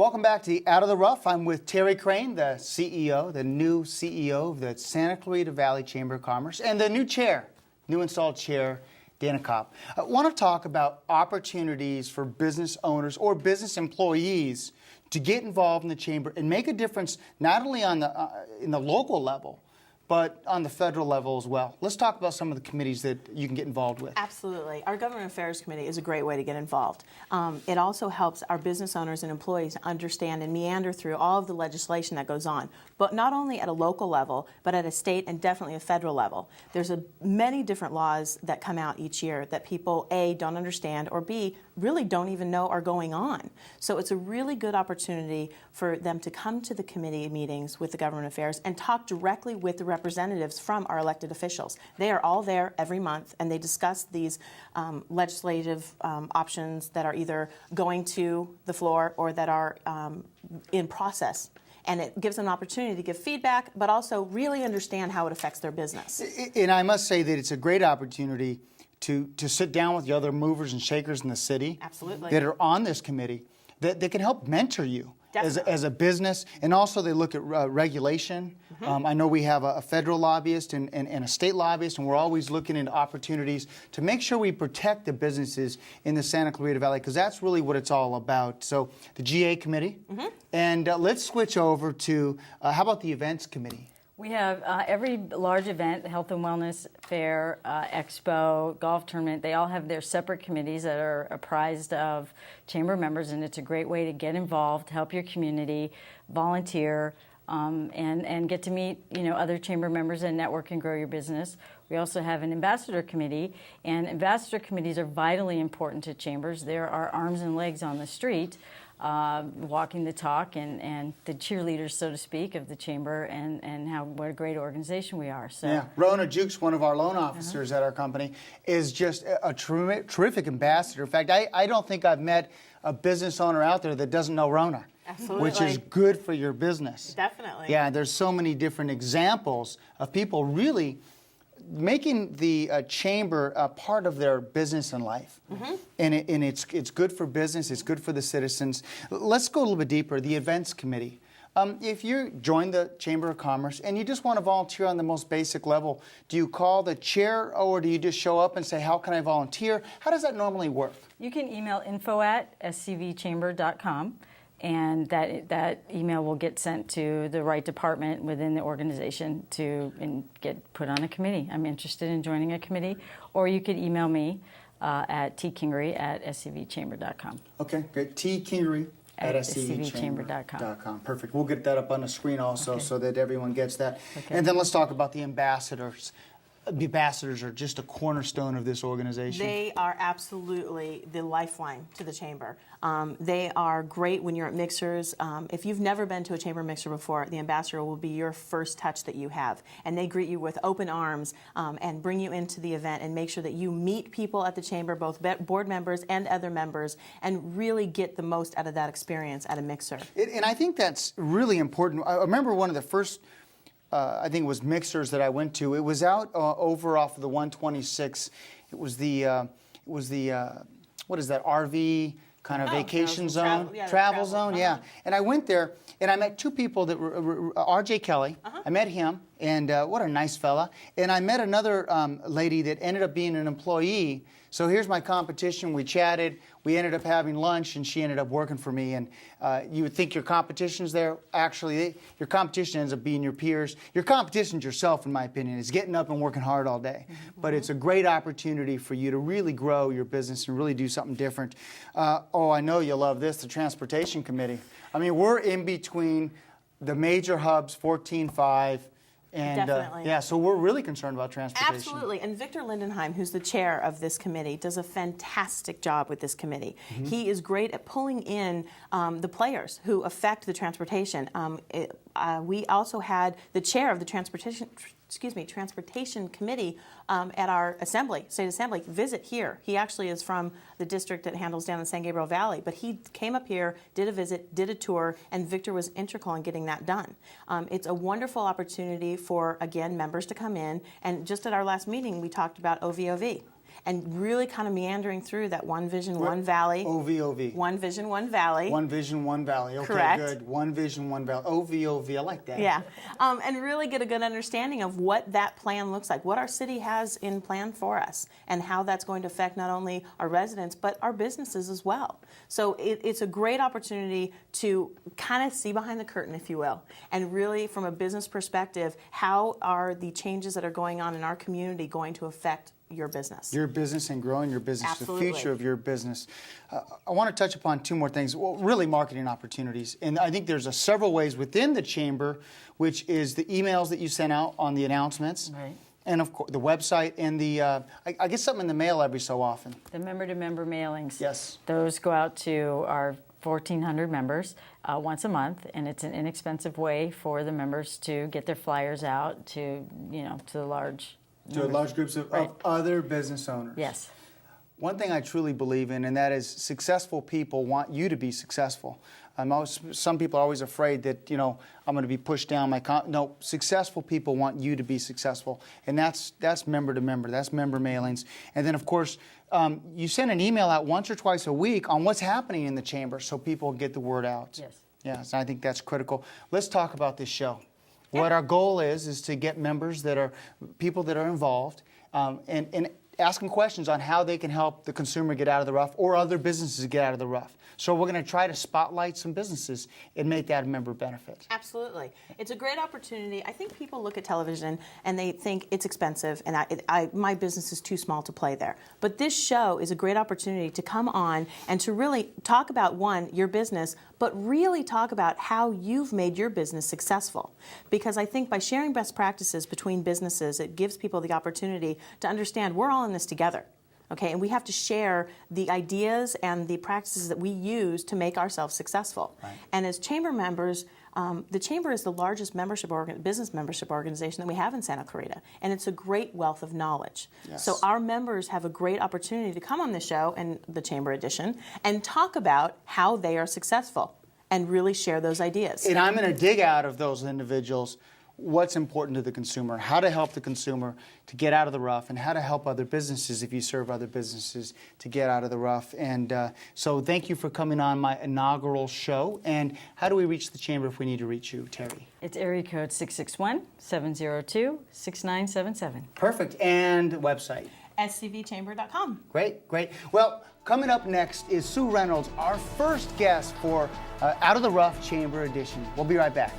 Welcome back to Out of the Rough. I'm with Terri Crain, the CEO, the new CEO of the Santa Clarita Valley Chamber of Commerce, and the new chair, new installed chair, Dana Kopp. I want to talk about opportunities for business owners or business employees to get involved in the chamber and make a difference not only on the in the local level, but on the federal level as well. Let's talk about some of the committees that you can get involved with. Absolutely. Our Government Affairs Committee is a great way to get involved. It also helps our business owners and employees understand and meander through all of the legislation that goes on, but not only at a local level, but at a state and definitely a federal level. There's many different laws that come out each year that people, A, don't understand, or B, really don't even know are going on. So it's a really good opportunity for them to come to the committee meetings with the Government Affairs and talk directly with the representatives from our elected officials. They are all there every month, and they discuss these legislative options that are either going to the floor or that are in process. And it gives them an opportunity to give feedback, but also really understand how it affects their business. And I must say that it's a great opportunity to sit down with the other movers and shakers in the city. Absolutely. That are on this committee that can help mentor you as a business. And also they look at regulation. I know we have a federal lobbyist and a state lobbyist, and we're always looking into opportunities to make sure we protect the businesses in the Santa Clarita Valley, because that's really what it's all about. So the GA committee. And let's switch over to, how about the events committee? We have every large event, health and wellness fair, expo, golf tournament, they all have their separate committees that are apprised of chamber members, and it's a great way to get involved, help your community, volunteer, and get to meet other chamber members and network and grow your business. We also have an ambassador committee, and ambassador committees are vitally important to chambers. There are arms and legs on the street, walking the talk and the cheerleaders, so to speak, of the chamber and what a great organization we are. So. Yeah, Rona Jukes, one of our loan officers at our company, is just a terrific ambassador. In fact, I don't think I've met a business owner out there that doesn't know Rona. Absolutely. Which is good for your business. Definitely. Yeah, there's so many different examples of people really making the chamber a part of their business and life. And it's good for business, it's good for the citizens. Let's go a little bit deeper, the events committee. If you join the Chamber of Commerce and you just want to volunteer on the most basic level, do you call the chair or do you just show up and say, how can I volunteer? How does that normally work? You can email info@scvchamber.com. And that email will get sent to the right department within the organization and get put on a committee. I'm interested in joining a committee. Or you could email me at tkingery@scvchamber.com. Okay, great. tkingery@scvchamber.com. Perfect. We'll get that up on the screen also so that everyone gets that. Okay. And then let's talk about the ambassadors. The ambassadors are just a cornerstone of this organization. They are absolutely the lifeline to the chamber. They are great when you're at mixers. If you've never been to a chamber mixer before, the ambassador will be your first touch that you have. And they greet you with open arms and bring you into the event and make sure that you meet people at the chamber, both board members and other members, and really get the most out of that experience at a mixer. And I think that's really important. I remember one of the first I think it was mixers that I went to. It was out over off of the 126. It was the what is that, RV kind of vacation zone? Travel zone, yeah. And I went there and I met two people that were R.J. Kelly. I met him, and what a nice fella. And I met another lady that ended up being an employee. So here's my competition. We chatted. We ended up having lunch, and she ended up working for me. And you would think your competition's there. Actually, your competition ends up being your peers. Your competition's yourself, in my opinion. Is getting up and working hard all day. But it's a great opportunity for you to really grow your business and really do something different. Oh, I know you love this, the Transportation Committee. I mean, we're in between the major hubs, 14-5. And yeah, so we're really concerned about transportation. Absolutely. And Victor Lindenheim, who's the chair of this committee, does a fantastic job with this committee. He is great at pulling in the players who affect the transportation. We also had the chair of the Transportation Committee at our state assembly visit here. He actually is from the district that handles down in San Gabriel Valley, but he came up here, did a visit, did a tour, and Victor was integral in getting that done. It's a wonderful opportunity for, again, members to come in, and just at our last meeting, we talked about OVOV. and really kind of meandering through that one vision, one valley. OVOV. One vision, one valley. One vision, one valley. Okay, Correct. good. One vision, one valley. OVOV. I like that. Yeah, and really get a good understanding of what that plan looks like, what our city has in plan for us, and how that's going to affect not only our residents, but our businesses as well. So it's a great opportunity to kind of see behind the curtain, if you will, and really from a business perspective, how are the changes that are going on in our community going to affect your business? Your business and growing your business, Absolutely. the future of your business. I want to touch upon two more things, well, really marketing opportunities. And I think there's several ways within the chamber, which is the emails that you send out on the announcements. Right. And of course, the website and the, I get something in the mail every so often. The member-to-member mailings. Yes. Those go out to our 1,400 members once a month, and it's an inexpensive way for the members to get their flyers out to, to the large. To large groups of other business owners. Yes. One thing I truly believe in, and that is successful people want you to be successful. Some people are always afraid that, I'm going to be pushed down. No, successful people want you to be successful. And that's member to member. That's member mailings. And then, of course, you send an email out once or twice a week on what's happening in the chamber so people get the word out. Yes. Yes, I think that's critical. Let's talk about this show. What our goal is to get members that are people that are involved and ask them questions on how they can help the consumer get out of the rough or other businesses get out of the rough. So we're going to try to spotlight some businesses and make that a member benefit. Absolutely. It's a great opportunity. I think people look at television and they think it's expensive and my business is too small to play there. But this show is a great opportunity to come on and to really talk about, one, your business, but really talk about how you've made your business successful. Because I think by sharing best practices between businesses, it gives people the opportunity to understand we're all in this together. Okay, and we have to share the ideas and the practices that we use to make ourselves successful. Right. And as chamber members, the chamber is the largest business membership organization that we have in Santa Clarita, and it's a great wealth of knowledge. Yes. So our members have a great opportunity to come on the show and the chamber edition and talk about how they are successful and really share those ideas. And I'm going to dig out of those individuals what's important to the consumer, how to help the consumer to get out of the rough, and how to help other businesses if you serve other businesses to get out of the rough. And so thank you for coming on my inaugural show. And how do we reach the chamber if we need to reach you, Terri? It's area code 661-702-6977. Perfect. And website? scvchamber.com. Great, great. Well, coming up next is Sue Reynolds, our first guest for Out of the Rough Chamber Edition. We'll be right back.